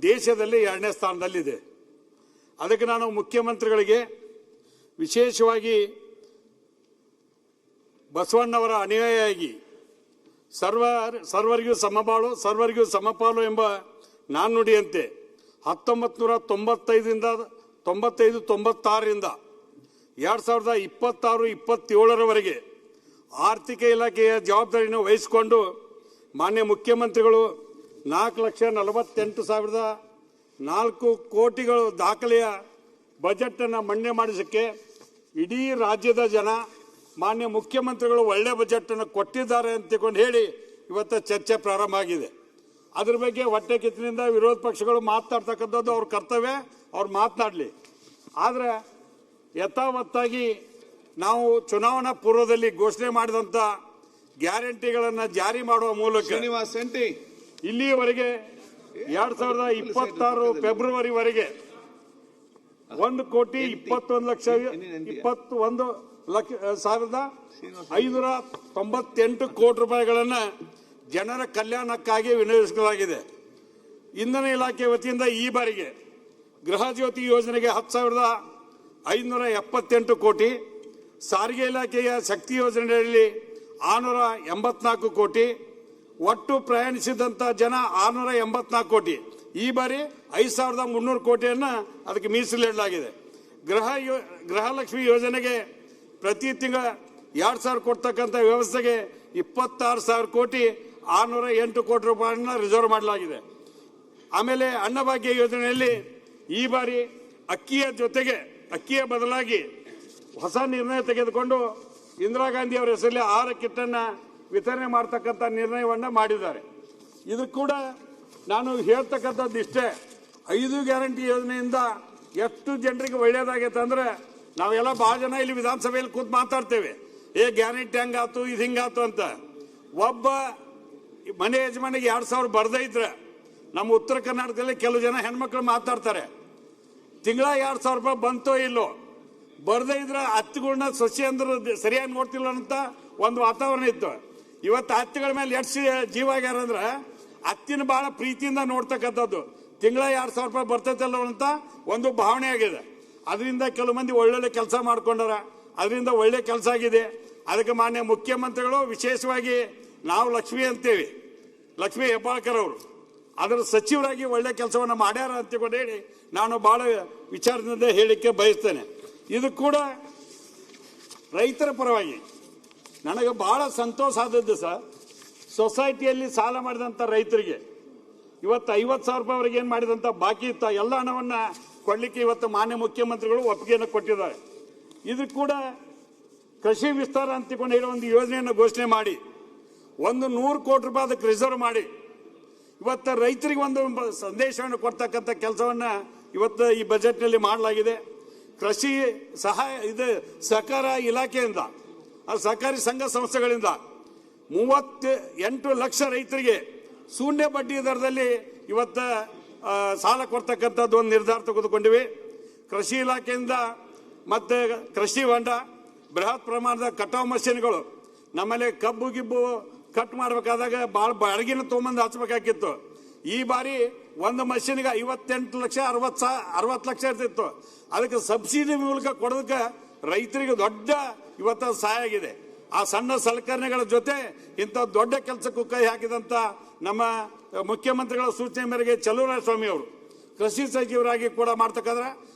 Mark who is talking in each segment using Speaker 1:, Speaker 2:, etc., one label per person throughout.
Speaker 1: ದೇಶದಲ್ಲಿ 2ನೇ ಸ್ಥಾನದಲ್ಲಿದೆ. ಅದಕ್ಕೆ ನಾನು ಮುಖ್ಯಮಂತ್ರಿಗಳಿಗೆ ವಿಶೇಷವಾಗಿ ಬಸವಣ್ಣವರ ಅನುಯಾಯಿಯಾಗಿ ಸರ್ವರಿಗೂ ಸಮಬಾಳು ಸರ್ವರಿಗೂ ಸಮಪಾಲು ಎಂಬ ನಾಣ್ಣುಡಿಯಂತೆ 1995ರಿಂದ 96ರಿಂದ 2026-27ರವರೆಗೆ ಆರ್ಥಿಕ ಇಲಾಖೆಯ ಜವಾಬ್ದಾರಿಯನ್ನು ವಹಿಸಿಕೊಂಡು ಮಾನ್ಯ ಮುಖ್ಯಮಂತ್ರಿಗಳು 4,48,004 ಕೋಟಿಗಳು ದಾಖಲೆಯ ಬಜೆಟನ್ನು ಮಂಡನೆ ಮಾಡಿಸಕ್ಕೆ ಇಡೀ ರಾಜ್ಯದ ಜನ ಮಾನ್ಯ ಮುಖ್ಯಮಂತ್ರಿಗಳು ಒಳ್ಳೆ ಬಜೆಟನ್ನು ಕೊಟ್ಟಿದ್ದಾರೆ ಅಂತಕೊಂಡು ಹೇಳಿ ಇವತ್ತು ಚರ್ಚೆ ಪ್ರಾರಂಭ ಆಗಿದೆ. ಅದ್ರ ಬಗ್ಗೆ ಹೊಟ್ಟೆ ಕಿಚ್ಚಿನಿಂದ ವಿರೋಧ ಪಕ್ಷಗಳು ಮಾತನಾಡ್ತಕ್ಕಂಥದ್ದು ಅವ್ರ ಕರ್ತವ್ಯ, ಅವ್ರು ಮಾತನಾಡಲಿ. ಆದರೆ ಯಥಾವತ್ತಾಗಿ ನಾವು ಚುನಾವಣಾ ಪೂರ್ವದಲ್ಲಿ ಘೋಷಣೆ ಮಾಡಿದಂಥ ಗ್ಯಾರಂಟಿಗಳನ್ನು ಜಾರಿ ಮಾಡುವ ಮೂಲಕ ಇಲ್ಲಿಯವರೆಗೆ 2026 ಫೆಬ್ರವರಿವರೆಗೆ 1,21,598 ಕೋಟಿ ರೂಪಾಯಿಗಳನ್ನು ಜನರ ಕಲ್ಯಾಣಕ್ಕಾಗಿ ವಿನಿಯೋಗಿಸಲಾಗಿದೆ. ಇಂಧನ ಇಲಾಖೆ ವತಿಯಿಂದ ಈ ಬಾರಿಗೆ ಗೃಹ ಜ್ಯೋತಿ ಯೋಜನೆಗೆ 10,578 ಕೋಟಿ, ಸಾರಿಗೆ ಇಲಾಖೆಯ ಶಕ್ತಿ ಯೋಜನೆಯಲ್ಲಿ 684 ಕೋಟಿ, ಒಟ್ಟು ಪ್ರಯಾಣಿಸಿದಂಥ ಜನ 684 ಕೋಟಿ. ಈ ಬಾರಿ 5,300 ಕೋಟಿಯನ್ನು ಅದಕ್ಕೆ ಮೀಸಲಿಡಲಾಗಿದೆ. ಗೃಹಲಕ್ಷ್ಮಿ ಯೋಜನೆಗೆ ಪ್ರತಿ ತಿಂಗಳ 2,000 ಕೊಡ್ತಕ್ಕಂಥ ವ್ಯವಸ್ಥೆಗೆ 26,000 ಕೋಟಿ 608 ಕೋಟಿ ರೂಪಾಯಿಯನ್ನು ರಿಸರ್ವ್ ಮಾಡಲಾಗಿದೆ. ಆಮೇಲೆ ಅನ್ನಭಾಗ್ಯ ಯೋಜನೆಯಲ್ಲಿ ಈ ಬಾರಿ ಅಕ್ಕಿಯ ಬದಲಾಗಿ ಹೊಸ ನಿರ್ಣಯ ತೆಗೆದುಕೊಂಡು ಇಂದಿರಾ ಗಾಂಧಿ ಅವರ ಹೆಸರಲ್ಲಿ 6 ಕಿಟ್ಟನ್ನು ವಿತರಣೆ ಮಾಡ್ತಕ್ಕಂಥ ನಿರ್ಣಯವನ್ನು ಮಾಡಿದ್ದಾರೆ. ಇದು ಕೂಡ ನಾನು ಹೇಳ್ತಕ್ಕಂಥದ್ದು ಇಷ್ಟೇ, 5 ಗ್ಯಾರಂಟಿ ಯೋಜನೆಯಿಂದ ಎಷ್ಟು ಜನರಿಗೆ ಒಳ್ಳೇದಾಗೈತೆ ಅಂದ್ರೆ ನಾವೆಲ್ಲ ಭಾಳ ಜನ ಇಲ್ಲಿ ವಿಧಾನಸಭೆಯಲ್ಲಿ ಕೂತು ಮಾತಾಡ್ತೇವೆ, ಗ್ಯಾರಂಟಿ ಹಂಗಾತು ಇದು ಹಿಂಗಾತು ಅಂತ. ಒಬ್ಬ ಮನೆ ಯಜಮಾನಿಗೆ 2,000 ಬರ್ದೇ ಇದ್ರೆ ನಮ್ಮ ಉತ್ತರ ಕರ್ನಾಟಕದಲ್ಲಿ ಕೆಲವು ಜನ ಹೆಣ್ಮಕ್ಳು ಮಾತಾಡ್ತಾರೆ, ತಿಂಗಳ 2,000 ರೂಪಾಯಿ ಬಂತೋ ಇಲ್ಲೋ, ಬರ್ದೇ ಇದ್ರೆ ಹತ್ತಿಗಳನ್ನ ಸೊಸೆ ಅಂದ್ರೆ ಸರಿಯಾಗಿ ನೋಡ್ತಿಲ್ಲ ಅಂತ ಒಂದು ವಾತಾವರಣ ಇತ್ತು. ಇವತ್ತು ಹತ್ತಿಗಳ ಮೇಲೆ ಎಷ್ಟು ಜೀವ ಆಗ್ಯಾರಂದ್ರೆ ಹತ್ತಿನ ಬಹಳ ಪ್ರೀತಿಯಿಂದ ನೋಡ್ತಕ್ಕಂಥದ್ದು, ತಿಂಗಳ 2,000 ರೂಪಾಯಿ ಬರ್ತೈತಲ್ಲ ಅಂತ ಒಂದು ಭಾವನೆ ಆಗಿದೆ. ಅದರಿಂದ ಕೆಲವು ಮಂದಿ ಒಳ್ಳೊಳ್ಳೆ ಕೆಲಸ ಮಾಡ್ಕೊಂಡಾರ, ಅದರಿಂದ ಒಳ್ಳೆ ಕೆಲಸ ಆಗಿದೆ. ಅದಕ್ಕೆ ಮಾನ್ಯ ಮುಖ್ಯಮಂತ್ರಿಗಳು ವಿಶೇಷವಾಗಿ ನಾವು ಲಕ್ಷ್ಮಿ ಅಂತೇವಿ, ಲಕ್ಷ್ಮೀ ಹೆಬ್ಬಾಳ್ಕರ್ ಅವರು ಅದರ ಸಚಿವರಾಗಿ ಒಳ್ಳೆ ಕೆಲಸವನ್ನು ಮಾಡ್ಯಾರ ಅಂತಕೊಂಡು ಹೇಳಿ ನಾನು ಭಾಳ ವಿಚಾರದಿಂದ ಹೇಳಿಕೆ ಬಯಸ್ತೇನೆ. ಇದು ಕೂಡ ರೈತರ ಪರವಾಗಿ ನನಗೆ ಬಹಳ ಸಂತೋಷ ಆದದ್ದು ಸರ್, ಸೊಸೈಟಿಯಲ್ಲಿ ಸಾಲ ಮಾಡಿದಂಥ ರೈತರಿಗೆ ಇವತ್ತು 50,000 ರೂಪಾಯಿವರೆಗೆ ಏನು ಮಾಡಿದಂಥ ಬಾಕಿ ಇತ್ತ ಎಲ್ಲ ಹಣವನ್ನು ಕೊಡಲಿಕ್ಕೆ ಇವತ್ತು ಮಾನ್ಯ ಮುಖ್ಯಮಂತ್ರಿಗಳು ಒಪ್ಪಿಗೆಯನ್ನು ಕೊಟ್ಟಿದ್ದಾರೆ. ಇದು ಕೂಡ ಕೃಷಿ ವಿಸ್ತಾರ ಅಂತಕೊಂಡು ಹೇಳೋ ಒಂದು ಯೋಜನೆಯನ್ನು ಘೋಷಣೆ ಮಾಡಿ 100 ಕೋಟಿ ರೂಪಾಯಿ ಅದಕ್ಕೆ ರಿಸರ್ವ್ ಮಾಡಿ ಇವತ್ತು ರೈತರಿಗೆ ಒಂದು ಸಂದೇಶವನ್ನು ಕೊಡ್ತಕ್ಕಂಥ ಕೆಲಸವನ್ನು ಇವತ್ತು ಈ ಬಜೆಟ್ನಲ್ಲಿ ಮಾಡಲಾಗಿದೆ. ಕೃಷಿ ಸಹಕಾರ ಇಲಾಖೆಯಿಂದ, ಸಹಕಾರಿ ಸಂಘ ಸಂಸ್ಥೆಗಳಿಂದ 38 ಲಕ್ಷ ರೈತರಿಗೆ ಶೂನ್ಯ ಬಡ್ಡಿ ದರದಲ್ಲಿ ಇವತ್ತು ಸಾಲ ಕೊಡ್ತಕ್ಕಂಥದ್ದು ಒಂದು ನಿರ್ಧಾರ ತೆಗೆದುಕೊಂಡಿವೆ. ಕೃಷಿ ಇಲಾಖೆಯಿಂದ ಮತ್ತು ಕೃಷಿ ಹೊಂಡ, ಬೃಹತ್ ಪ್ರಮಾಣದ ಕಟಾವು ಮಷೀನ್ಗಳು, ನಮ್ಮಲ್ಲಿ ಕಬ್ಬು ಗಿಬ್ಬು ಕಟ್ ಮಾಡಬೇಕಾದಾಗ ಭಾಳ ಅಡಗಿನ ತೊಗೊಂಬಂದು ಹಚ್ಬೇಕಾಗಿತ್ತು. ಈ ಬಾರಿ ಒಂದು ಮಷೀನ್ಗೆ 58 ಲಕ್ಷ 60 ಲಕ್ಷ ಇರ್ತಿತ್ತು. ಅದಕ್ಕೆ ಸಬ್ಸಿಡಿ ಮೂಲಕ ಕೊಡೋದಕ್ಕೆ ರೈತರಿಗೆ ದೊಡ್ಡ ಇವತ್ತು ಸಹಾಯ ಆಗಿದೆ. ಆ ಸಣ್ಣ ಸಲಕರಣೆಗಳ ಜೊತೆ ಇಂಥ ದೊಡ್ಡ ಕೆಲಸಕ್ಕೂ ಕೈ ಹಾಕಿದಂಥ ನಮ್ಮ ಮುಖ್ಯಮಂತ್ರಿಗಳ ಸೂಚನೆ ಮೇರೆಗೆ ಚಲುವರಾಯಸ್ವಾಮಿ ಅವರು ಕೃಷಿ ಸಚಿವರಾಗಿ ಕೂಡ ಮಾಡ್ತಕ್ಕಂದ್ರೆ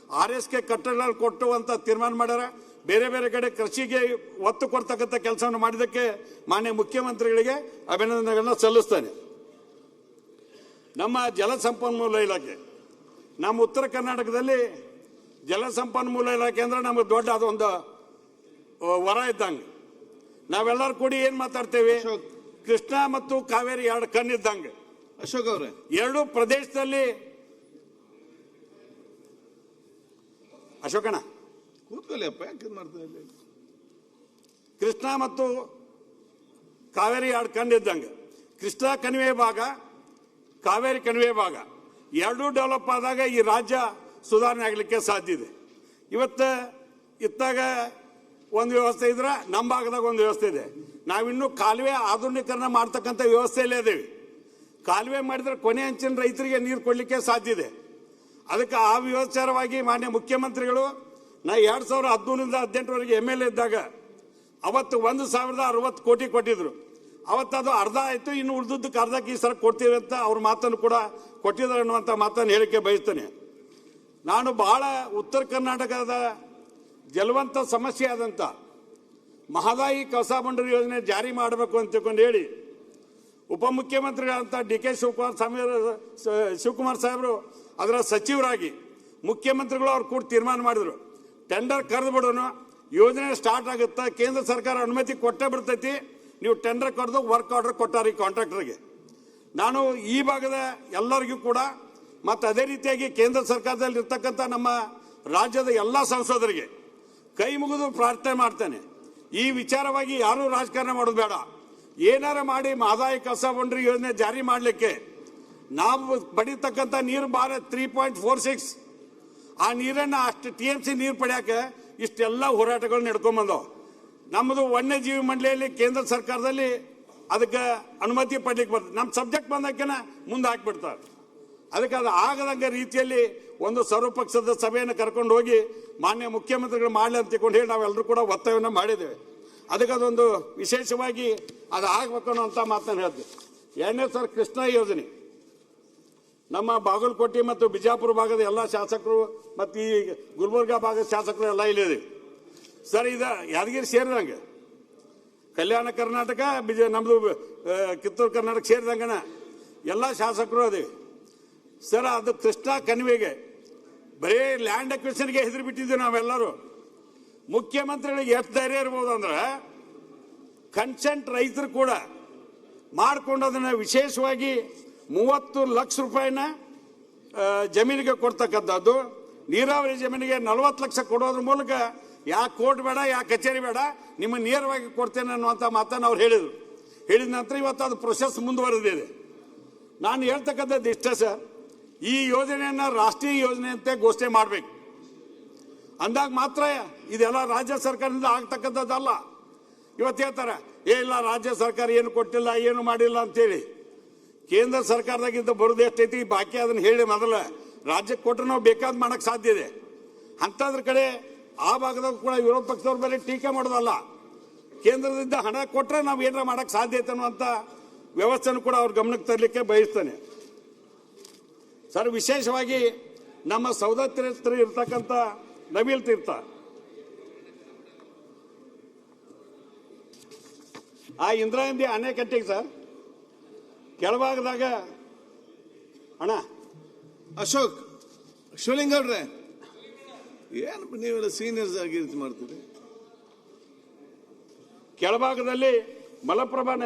Speaker 1: RSK ಕಟ್ಟಡಗಳು ಕೊಟ್ಟುವಂಥ ತೀರ್ಮಾನ ಮಾಡ್ಯಾರ. ಬೇರೆ ಬೇರೆ ಕಡೆ ಕೃಷಿಗೆ ಒತ್ತು ಕೊಡ್ತಕ್ಕಂಥ ಕೆಲಸವನ್ನು ಮಾಡಿದ್ದಕ್ಕೆ ಮಾನ್ಯ ಮುಖ್ಯಮಂತ್ರಿಗಳಿಗೆ ಅಭಿನಂದನೆಗಳನ್ನ ಸಲ್ಲಿಸ್ತೇನೆ. ನಮ್ಮ ಜಲಸಂಪನ್ಮೂಲ ಇಲಾಖೆ, ನಮ್ಮ ಉತ್ತರ ಕರ್ನಾಟಕದಲ್ಲಿ ಜಲಸಂಪನ್ಮೂಲ ಇಲಾಖೆ ಅಂದ್ರೆ ನಮಗೆ ದೊಡ್ಡ ಅದೊಂದು ವರ ಇದ್ದಂಗೆ. ನಾವೆಲ್ಲರೂ ಕೂಡಿ ಏನ್ ಮಾತಾಡ್ತೇವೆ, ಕೃಷ್ಣ ಮತ್ತು ಕಾವೇರಿ 2 ಕಣ್ಣಿದ್ದಂಗೆ.
Speaker 2: ಅಶೋಕ್ ಅವರೇ,
Speaker 1: 2 ಪ್ರದೇಶದಲ್ಲಿ ಅಶೋಕಣ್ಣ
Speaker 2: ಕೂತ್ಕೊಳ್ಳಿಯಪ್ಪ, ಯಾಕೆ ಮಾಡ್ತಾರೆ?
Speaker 1: ಕೃಷ್ಣ ಮತ್ತು ಕಾವೇರಿ 2 ಕಣ್ಣಿದ್ದಂಗೆ. ಕೃಷ್ಣ ಕಣಿವೆ ಭಾಗ, ಕಾವೇರಿ ಕಣಿವೆ ಭಾಗ 2 ಡೆವಲಪ್ ಆದಾಗ ಈ ರಾಜ್ಯ ಸುಧಾರಣೆ ಆಗಲಿಕ್ಕೆ ಸಾಧ್ಯ ಇದೆ. ಇವತ್ತು ಇತ್ತಾಗ ಒಂದು ವ್ಯವಸ್ಥೆ ಇದ್ರೆ ನಮ್ಮ ಭಾಗದಾಗ ಒಂದು ವ್ಯವಸ್ಥೆ ಇದೆ. ನಾವಿನ್ನೂ ಕಾಲುವೆ ಆಧುನೀಕರಣ ಮಾಡ್ತಕ್ಕಂಥ ವ್ಯವಸ್ಥೆಯಲ್ಲೇ ಇದ್ದೀವಿ. ಕಾಲುವೆ ಮಾಡಿದ್ರೆ ಕೊನೆ ಅಂಚಿನ ರೈತರಿಗೆ ನೀರು ಕೊಡಲಿಕ್ಕೆ ಸಾಧ್ಯ ಇದೆ. ಅದಕ್ಕೆ ಆ ವಿಚಾರವಾಗಿ ಮಾನ್ಯ ಮುಖ್ಯಮಂತ್ರಿಗಳು ನಾ 2013ರಿಂದ 2018ವರೆಗೆ MLA ಇದ್ದಾಗ ಅವತ್ತು 1060 ಕೋಟಿ ಕೊಟ್ಟಿದ್ರು. ಅವತ್ತದು ಅರ್ಧ ಆಯಿತು, ಇನ್ನು ಉಳಿದದ್ದಕ್ಕೆ ಅರ್ಧಕ್ಕೆ ಈ ಸಲ ಕೊಡ್ತೀವಿ ಅಂತ ಅವ್ರ ಮಾತನ್ನು ಕೂಡ ಕೊಟ್ಟಿದ್ದಾರೆ ಅನ್ನುವಂಥ ಮಾತನ್ನು ಹೇಳಿಕೆ ಬಯಸ್ತೇನೆ. ನಾನು ಬಹಳ ಉತ್ತರ ಕರ್ನಾಟಕದ ಜಲವಂತ ಸಮಸ್ಯೆ ಆದಂಥ ಮಹದಾಯಿ ಕಳಸಾ ಬಂಡೂರಿ ಯೋಜನೆ ಜಾರಿ ಮಾಡಬೇಕು ಅಂತ ತಿಳ್ಕೊಂಡು ಹೇಳಿ ಉಪಮುಖ್ಯಮಂತ್ರಿಗಳಂತ DK ಶಿವಕುಮಾರ್ ಸಾಹೇಬರು ಅದರ ಸಚಿವರಾಗಿ ಮುಖ್ಯಮಂತ್ರಿಗಳು ಅವ್ರು ಕೂಡ ತೀರ್ಮಾನ ಮಾಡಿದ್ರು. ಟೆಂಡರ್ ಕರೆದು ಬಿಡೋಣ, ಯೋಜನೆ ಸ್ಟಾರ್ಟ್ ಆಗುತ್ತೆ, ಕೇಂದ್ರ ಸರ್ಕಾರ ಅನುಮತಿ ಕೊಟ್ಟೇ ಬಿಡ್ತೈತಿ, ನೀವು ಟೆಂಡರ್ ಕರೆದು ವರ್ಕ್ ಆರ್ಡರ್ ಕೊಟ್ಟಾರಿ ಕಾಂಟ್ರಾಕ್ಟರ್ಗೆ. ನಾನು ಈ ಭಾಗದ ಎಲ್ಲರಿಗೂ ಕೂಡ ಮತ್ತು ಅದೇ ರೀತಿಯಾಗಿ ಕೇಂದ್ರ ಸರ್ಕಾರದಲ್ಲಿ ಇರ್ತಕ್ಕಂಥ ನಮ್ಮ ರಾಜ್ಯದ ಎಲ್ಲ ಸಂಸದರಿಗೆ ಕೈ ಮುಗಿದು ಪ್ರಾರ್ಥನೆ ಮಾಡ್ತೇನೆ, ಈ ವಿಚಾರವಾಗಿ ಯಾರೂ ರಾಜಕಾರಣ ಮಾಡೋದು ಬೇಡ. ಏನಾರ ಮಾಡಿ ಮಹದಾಯಿ ಕಳಸಾ ಬಂಡೂರಿ ಯೋಜನೆ ಜಾರಿ ಮಾಡಲಿಕ್ಕೆ ನಾವು ಬಡಿತಕ್ಕಂಥ ನೀರು ಭಾರ 3.46, ಆ ನೀರನ್ನು ಅಷ್ಟು TMC ನೀರು ಪಡೆಯಕ್ಕೆ ಇಷ್ಟೆಲ್ಲ ಹೋರಾಟಗಳು ನಡ್ಕೊಂಡ್ಬಂದವು. ನಮ್ಮದು ವನ್ಯಜೀವಿ ಮಂಡಳಿಯಲ್ಲಿ ಕೇಂದ್ರ ಸರ್ಕಾರದಲ್ಲಿ ಅದಕ್ಕೆ ಅನುಮತಿ ಪಡ್ಲಿಕ್ಕೆ ಬರ್ತದೆ, ನಮ್ಮ ಸಬ್ಜೆಕ್ಟ್ ಬಂದಕ್ಕೆನ ಮುಂದೆ ಹಾಕಿಬಿಡ್ತಾರೆ. ಅದಕ್ಕೆ ಅದು ಆಗದಂಗೆ ರೀತಿಯಲ್ಲಿ ಒಂದು ಸರ್ವಪಕ್ಷದ ಸಭೆಯನ್ನು ಕರ್ಕೊಂಡು ಹೋಗಿ ಮಾನ್ಯ ಮುಖ್ಯಮಂತ್ರಿಗಳು ಮಾಡಲಿ ಅಂತ ತಿಳ್ಕೊಂಡು ಹೇಳಿ ನಾವೆಲ್ಲರೂ ಕೂಡ ಒತ್ತಾಯವನ್ನು ಮಾಡಿದ್ದೇವೆ. ಅದಕ್ಕೆ ಅದೊಂದು ವಿಶೇಷವಾಗಿ ಅದು ಆಗಬೇಕು ಅನ್ನೋಂಥ ಮಾತನ್ನು ಹೇಳ್ತೀವಿ. 2ನೇ ಸರ್ ಕೃಷ್ಣ ಯೋಜನೆ ನಮ್ಮ ಬಾಗಲಕೋಟೆ ಮತ್ತು ಬಿಜಾಪುರ ಭಾಗದ ಎಲ್ಲ ಶಾಸಕರು ಮತ್ತು ಈ ಗುಲ್ಬರ್ಗಾ ಭಾಗದ ಶಾಸಕರು ಎಲ್ಲ ಇಲ್ಲಿದೆ ಸರ್. ಇದು ಯಾದಗಿರಿ ಸೇರಿದಂಗೆ ಕಲ್ಯಾಣ ಕರ್ನಾಟಕ ನಮ್ಮದು ಕಿತ್ತೂರು ಕರ್ನಾಟಕ ಸೇರಿದಂಗನ ಎಲ್ಲ ಶಾಸಕರು ಅದೇವಿ ಸರ್. ಅದು ಕೃಷ್ಣ ಕಣಿವೆಗೆ ಬರೀ ಲ್ಯಾಂಡ್ ಅಕ್ವಿಷನ್ಗೆ ಹೆದರಿ ಬಿಟ್ಟಿದ್ದೀವಿ ನಾವೆಲ್ಲರೂ. ಮುಖ್ಯಮಂತ್ರಿಗಳಿಗೆ ಎಷ್ಟು ಧೈರ್ಯ ಇರ್ಬೋದು ಅಂದ್ರೆ ಕನ್ಸೆಂಟ್ ರೈತರು ಕೂಡ ಮಾಡಿಕೊಂಡು ಅದನ್ನು ವಿಶೇಷವಾಗಿ 30 ಲಕ್ಷ ರೂಪಾಯಿನ ಜಮೀನಿಗೆ ಕೊಡ್ತಕ್ಕಂಥದ್ದು, ನೀರಾವರಿ ಜಮೀನಿಗೆ 40 ಲಕ್ಷ ಕೊಡೋದ್ರ ಮೂಲಕ ಯಾ ಕೋರ್ಟ್ ಬೇಡ, ಯಾ ಕಚೇರಿ ಬೇಡ, ನಿಮ್ಮ ನೇರವಾಗಿ ಕೊಡ್ತೇನೆ ಅನ್ನುವಂಥ ಮಾತನ್ನು ಅವ್ರು ಹೇಳಿದರು. ಹೇಳಿದ ನಂತರ ಇವತ್ತು ಅದು ಪ್ರೊಸೆಸ್ ಮುಂದುವರೆದಿದೆ. ನಾನು ಹೇಳ್ತಕ್ಕಂಥದ್ದು ಇಷ್ಟೇ ಸರ್, ಈ ಯೋಜನೆಯನ್ನು ರಾಷ್ಟ್ರೀಯ ಯೋಜನೆ ಅಂತ ಘೋಷಣೆ ಮಾಡಬೇಕು. ಅಂದಾಗ ಮಾತ್ರ ಇದೆಲ್ಲ ರಾಜ್ಯ ಸರ್ಕಾರದಿಂದ ಆಗ್ತಕ್ಕಂಥದ್ದಲ್ಲ. ಇವತ್ತು ಹೇಳ್ತಾರೆ ಇಲ್ಲ ರಾಜ್ಯ ಸರ್ಕಾರ ಏನು ಕೊಟ್ಟಿಲ್ಲ, ಏನು ಮಾಡಿಲ್ಲ ಅಂತೇಳಿ. ಕೇಂದ್ರ ಸರ್ಕಾರದಾಗಿಂದ ಬರೋದು ಎಷ್ಟೈತಿ ಬಾಕಿ ಅದನ್ನು ಹೇಳಿ ಮೊದಲ ರಾಜ್ಯಕ್ಕೆ ಕೊಟ್ಟರೆ ನಾವು ಬೇಕಾದ ಮಾಡೋಕ್ಕೆ ಸಾಧ್ಯ ಇದೆ. ಅಂಥದ್ರ ಕಡೆ ಆ ಭಾಗದಾಗ ಕೂಡ ವಿರೋಧ ಪಕ್ಷದವ್ರ ಮೇಲೆ ಟೀಕೆ ಮಾಡೋದಲ್ಲ, ಕೇಂದ್ರದಿಂದ ಹಣ ಕೊಟ್ಟರೆ ನಾವು ಏನಾರ ಮಾಡೋಕ್ಕೆ ಸಾಧ್ಯ ಐತೆ ಅನ್ನುವಂಥ ವ್ಯವಸ್ಥೆನೂ ಕೂಡ ಅವ್ರ ಗಮನಕ್ಕೆ ತರಲಿಕ್ಕೆ ಬಯಸ್ತಾನೆ ಸರ್. ವಿಶೇಷವಾಗಿ ನಮ್ಮ ಸೌದತ್ತಿ ಇರ್ತಕ್ಕಂಥ ನವೀಲ್ ತೀರ್ಥ ಆ ಇಂದಿರಾ ಗಾಂಧಿ ಅಣೆಕಟ್ಟಿಗೆ ಸರ್ ಕೆಳಭಾಗದಾಗ ಅಣ್ಣ
Speaker 2: ಅಶೋಕ್ ಶಿವಲಿಂಗ ಅವ್ರೆ, ಏನು ನೀವೆಲ್ಲ ಸೀನಿಯರ್ಸ್ ಆಗಿ ಮಾಡ್ತೀರಿ?
Speaker 1: ಕೆಳಭಾಗದಲ್ಲಿ ಮಲಪ್ರಭಾ